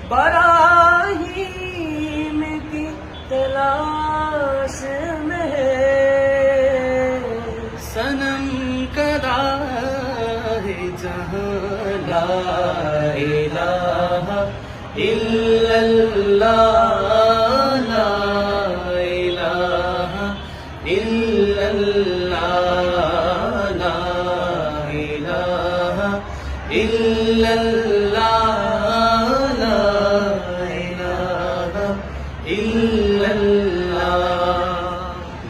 براہیم کی تلاش میں ہے، صنم کدا ہے جہاں لا الہ الا اللہ، لا الہ الا اللہ، لا الہ الا اللہ، لا الہ الا اللہ۔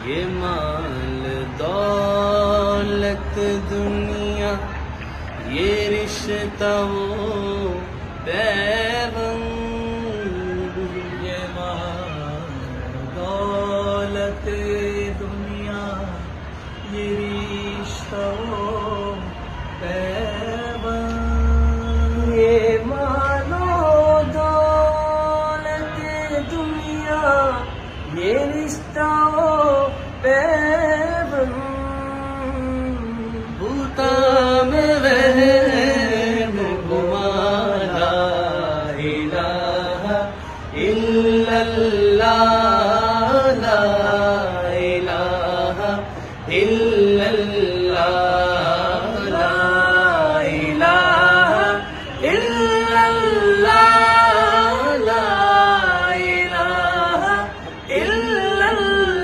یہ مال دولت دنیا، یہ رشتہ و پیوند، یہ مال دولت دنیا، یہ رشتہ و پیوند، یہ مال و دولت دنیا، یہ رشتہ و پیوند، بھوتا میں وہم گما، لا الہ الا اللہ، لا الہ الا اللہ، لا الہ الا اللہ، لا الہ الا اللہ۔